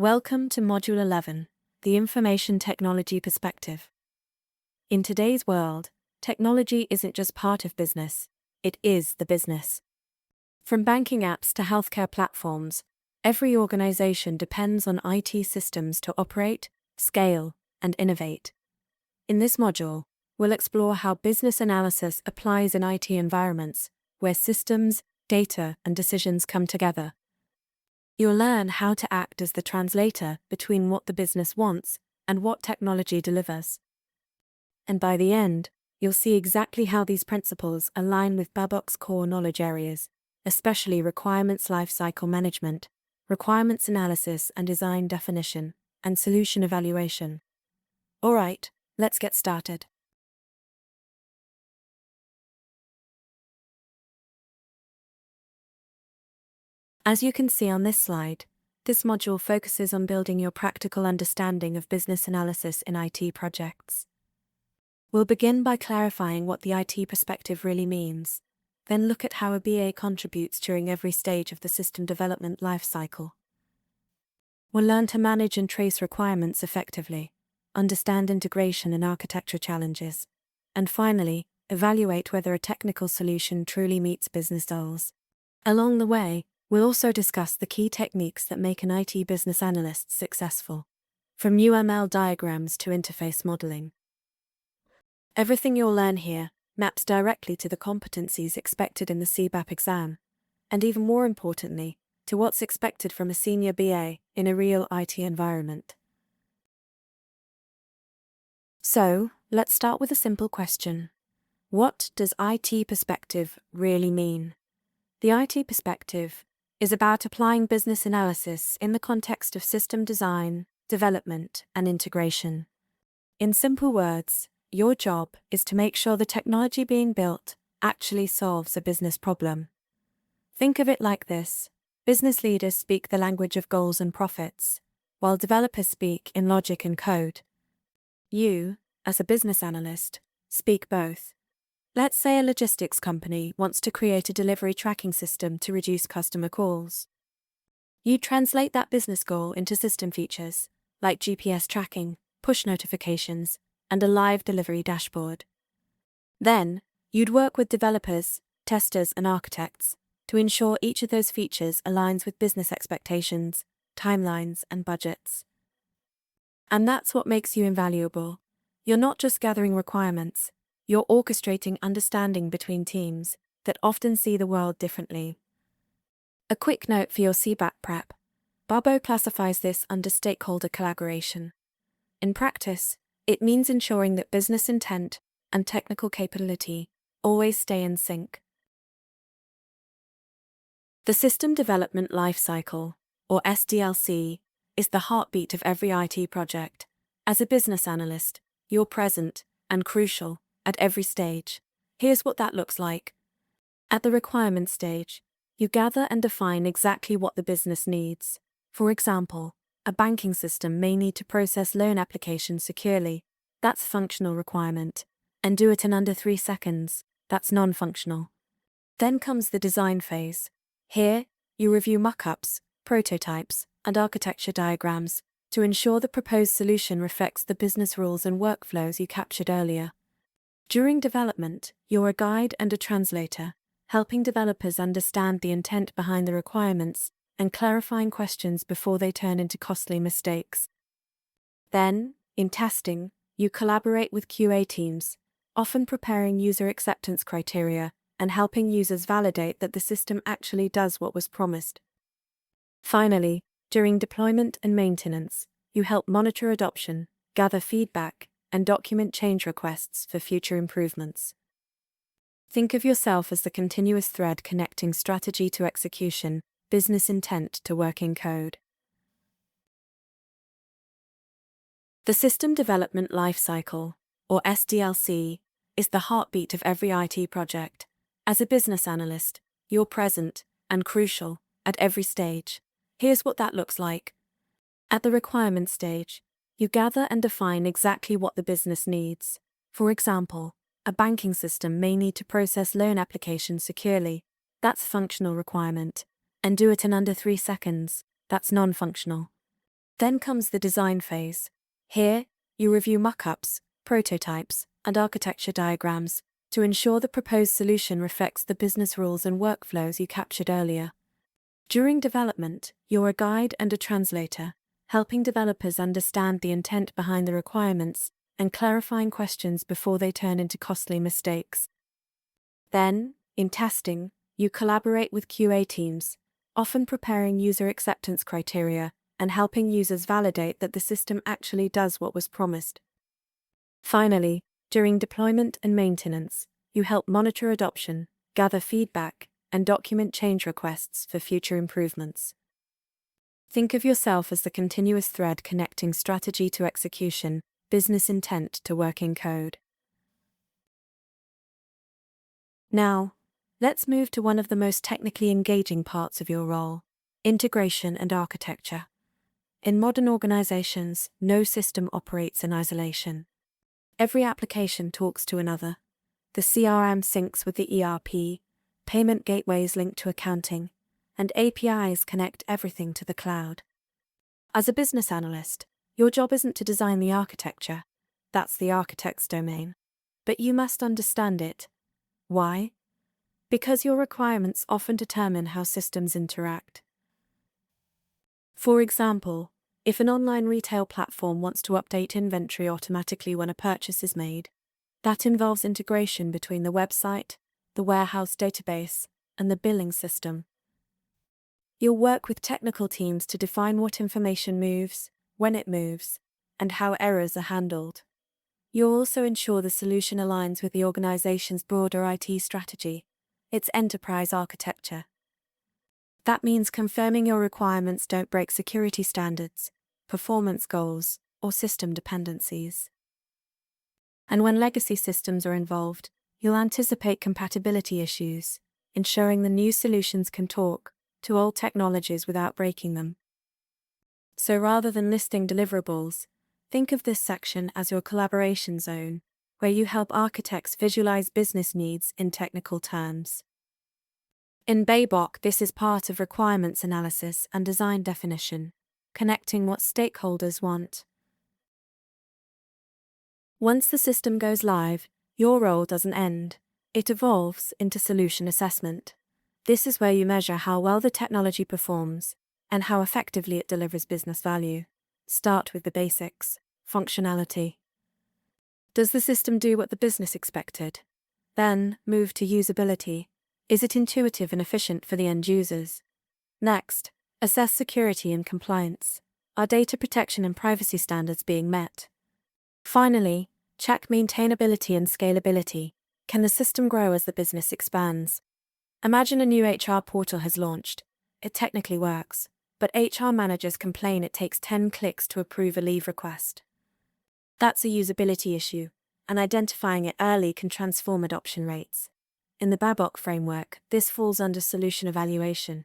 Welcome to Module 11, the Information Technology Perspective. In today's world, technology isn't just part of business, it is the business. From banking apps to healthcare platforms, every organization depends on IT systems to operate, scale, and innovate. In this module, we'll explore how business analysis applies in IT environments, where systems, data, and decisions come together. You'll learn how to act as the translator between what the business wants and what technology delivers. And by the end, you'll see exactly how these principles align with BABOK's core knowledge areas, especially requirements lifecycle management, requirements analysis and design definition, and solution evaluation. All right, let's get started. As you can see on this slide, this module focuses on building your practical understanding of business analysis in IT projects. We'll begin by clarifying what the IT perspective really means, then look at how a BA contributes during every stage of the system development lifecycle. We'll learn to manage and trace requirements effectively, understand integration and architecture challenges, and finally, evaluate whether a technical solution truly meets business goals. Along the way, we'll also discuss the key techniques that make an IT business analyst successful, from UML diagrams to interface modeling. Everything you'll learn here maps directly to the competencies expected in the CBAP exam, and even more importantly, to what's expected from a senior BA in a real IT environment. So, let's start with a simple question. What does IT perspective really mean? The IT perspective is about applying business analysis in the context of system design, development, and integration. In simple words, your job is to make sure the technology being built actually solves a business problem. Think of it like this: business leaders speak the language of goals and profits, while developers speak in logic and code. You, as a business analyst, speak both. Let's say a logistics company wants to create a delivery tracking system to reduce customer calls. You translate that business goal into system features, like GPS tracking, push notifications, and a live delivery dashboard. Then, you'd work with developers, testers, and architects to ensure each of those features aligns with business expectations, timelines, and budgets. And that's what makes you invaluable. You're not just gathering requirements, you're orchestrating understanding between teams that often see the world differently. A quick note for your CBAP prep: BABOK classifies this under stakeholder collaboration. In practice, it means ensuring that business intent and technical capability always stay in sync. The System Development Lifecycle, or SDLC, is the heartbeat of every IT project. As a business analyst, you're present and crucial at every stage. Here's what that looks like. At the requirement stage, you gather and define exactly what the business needs. For example, a banking system may need to process loan applications securely. That's a functional requirement. And do it in under 3 seconds. That's non-functional. Then comes the design phase. Here, you review mock-ups, prototypes, and architecture diagrams to ensure the proposed solution reflects the business rules and workflows you captured earlier. During development, you're a guide and a translator, helping developers understand the intent behind the requirements and clarifying questions before they turn into costly mistakes. Then, in testing, you collaborate with QA teams, often preparing user acceptance criteria and helping users validate that the system actually does what was promised. Finally, during deployment and maintenance, you help monitor adoption, gather feedback, and document change requests for future improvements. Think of yourself as the continuous thread connecting strategy to execution, business intent to working code. The System Development Lifecycle, or SDLC, is the heartbeat of every IT project. As a business analyst, you're present and crucial at every stage. Here's what that looks like. At the requirement stage, you gather and define exactly what the business needs. For example, a banking system may need to process loan applications securely. That's a functional requirement. And do it in under 3 seconds. That's non-functional. Then comes the design phase. Here, you review mock-ups, prototypes, and architecture diagrams to ensure the proposed solution reflects the business rules and workflows you captured earlier. During development, you're a guide and a translator, helping developers understand the intent behind the requirements and clarifying questions before they turn into costly mistakes. Then, in testing, you collaborate with QA teams, often preparing user acceptance criteria and helping users validate that the system actually does what was promised. Finally, during deployment and maintenance, you help monitor adoption, gather feedback, and document change requests for future improvements. Think of yourself as the continuous thread connecting strategy to execution, business intent to working code. Now, let's move to one of the most technically engaging parts of your role: integration and architecture. In modern organizations, no system operates in isolation. Every application talks to another. The CRM syncs with the ERP, payment gateways link to accounting, and APIs connect everything to the cloud. As a business analyst, your job isn't to design the architecture. That's the architect's domain. But you must understand it. Why? Because your requirements often determine how systems interact. For example, if an online retail platform wants to update inventory automatically when a purchase is made, that involves integration between the website, the warehouse database, and the billing system. You'll work with technical teams to define what information moves, when it moves, and how errors are handled. You'll also ensure the solution aligns with the organization's broader IT strategy, its enterprise architecture. That means confirming your requirements don't break security standards, performance goals, or system dependencies. And when legacy systems are involved, you'll anticipate compatibility issues, ensuring the new solutions can talk to old technologies without breaking them. So rather than listing deliverables, think of this section as your collaboration zone, where you help architects visualize business needs in technical terms. In BABOK, this is part of requirements analysis and design definition, connecting what stakeholders want. Once the system goes live, your role doesn't end. It evolves into solution assessment. This is where you measure how well the technology performs and how effectively it delivers business value. Start with the basics: functionality. Does the system do what the business expected? Then, move to usability. Is it intuitive and efficient for the end users? Next, assess security and compliance. Are data protection and privacy standards being met? Finally, check maintainability and scalability. Can the system grow as the business expands? Imagine a new HR portal has launched. It technically works, but HR managers complain it takes 10 clicks to approve a leave request. That's a usability issue, and identifying it early can transform adoption rates. In the BABOK framework, this falls under solution evaluation.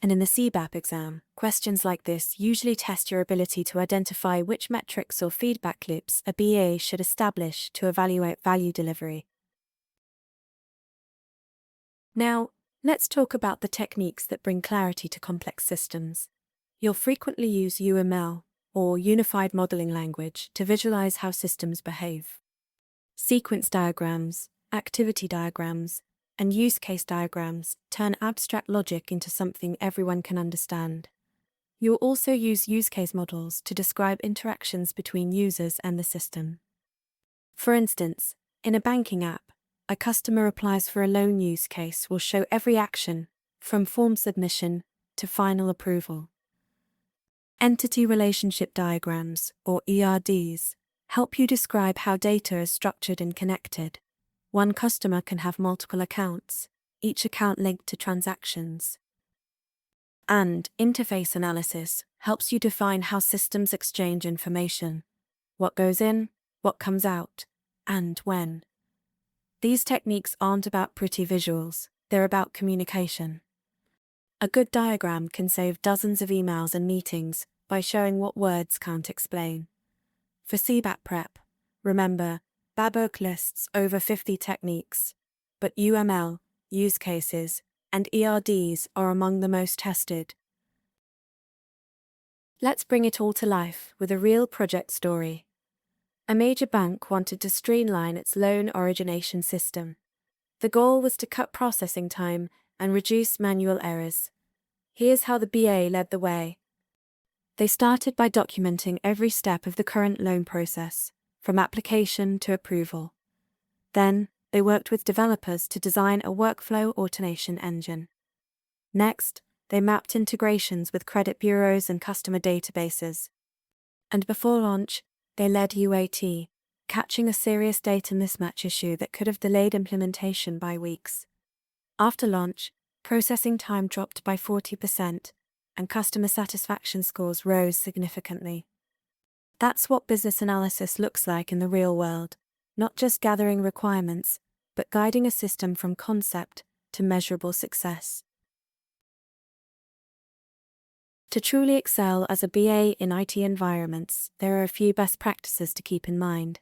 And in the CBAP exam, questions like this usually test your ability to identify which metrics or feedback loops a BA should establish to evaluate value delivery. Now, let's talk about the techniques that bring clarity to complex systems. You'll frequently use UML, or Unified Modeling Language, to visualize how systems behave. Sequence diagrams, activity diagrams, and use case diagrams turn abstract logic into something everyone can understand. You'll also use use case models to describe interactions between users and the system. For instance, in a banking app, a customer applies for a loan use case will show every action, from form submission to final approval. Entity relationship diagrams, or ERDs, help you describe how data is structured and connected. One customer can have multiple accounts, each account linked to transactions. And interface analysis helps you define how systems exchange information, what goes in, what comes out, and when. These techniques aren't about pretty visuals, they're about communication. A good diagram can save dozens of emails and meetings by showing what words can't explain. For CBAP prep, remember, BABOK lists over 50 techniques, but UML, use cases, and ERDs are among the most tested. Let's bring it all to life with a real project story. A major bank wanted to streamline its loan origination system. The goal was to cut processing time and reduce manual errors. Here's how the BA led the way. They started by documenting every step of the current loan process, from application to approval. Then, they worked with developers to design a workflow automation engine. Next, they mapped integrations with credit bureaus and customer databases. And before launch, they led UAT, catching a serious data mismatch issue that could have delayed implementation by weeks. After launch, processing time dropped by 40%, and customer satisfaction scores rose significantly. That's what business analysis looks like in the real world, not just gathering requirements, but guiding a system from concept to measurable success. To truly excel as a BA in IT environments, there are a few best practices to keep in mind.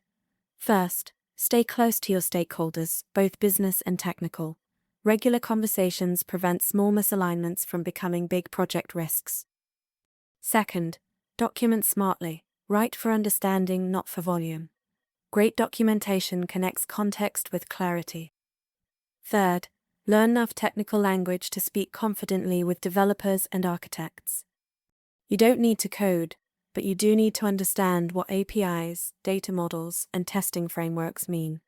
First, stay close to your stakeholders, both business and technical. Regular conversations prevent small misalignments from becoming big project risks. Second, document smartly. Write for understanding, not for volume. Great documentation connects context with clarity. Third, learn enough technical language to speak confidently with developers and architects. You don't need to code, but you do need to understand what APIs, data models, and testing frameworks mean.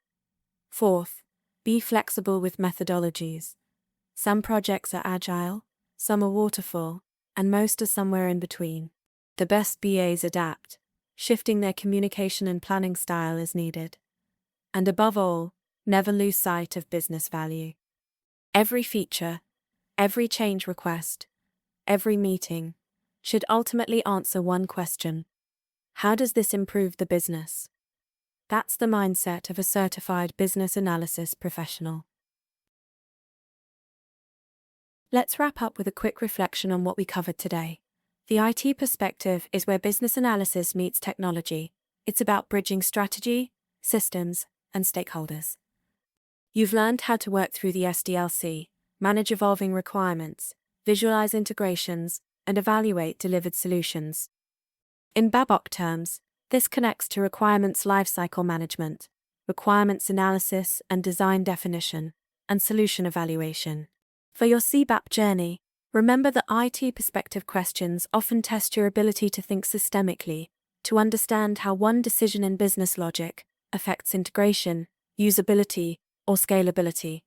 Fourth, be flexible with methodologies. Some projects are agile, some are waterfall, and most are somewhere in between. The best BAs adapt, shifting their communication and planning style as needed. And above all, never lose sight of business value. Every feature, every change request, every meeting should ultimately answer one question: how does this improve the business? That's the mindset of a certified business analysis professional. Let's wrap up with a quick reflection on what we covered today. The IT perspective is where business analysis meets technology. It's about bridging strategy, systems, and stakeholders. You've learned how to work through the SDLC, manage evolving requirements, visualize integrations, and evaluate delivered solutions. In BABOK terms, this connects to requirements lifecycle management, requirements analysis and design definition, and solution evaluation. For your CBAP journey, remember that IT perspective questions often test your ability to think systemically, to understand how one decision in business logic affects integration, usability, or scalability.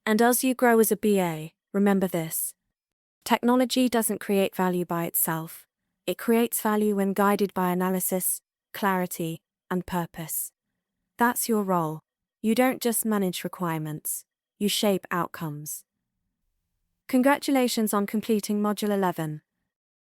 And as you grow as a BA, remember this: technology doesn't create value by itself. It creates value when guided by analysis, clarity, and purpose. That's your role. You don't just manage requirements, you shape outcomes. Congratulations on completing Module 11.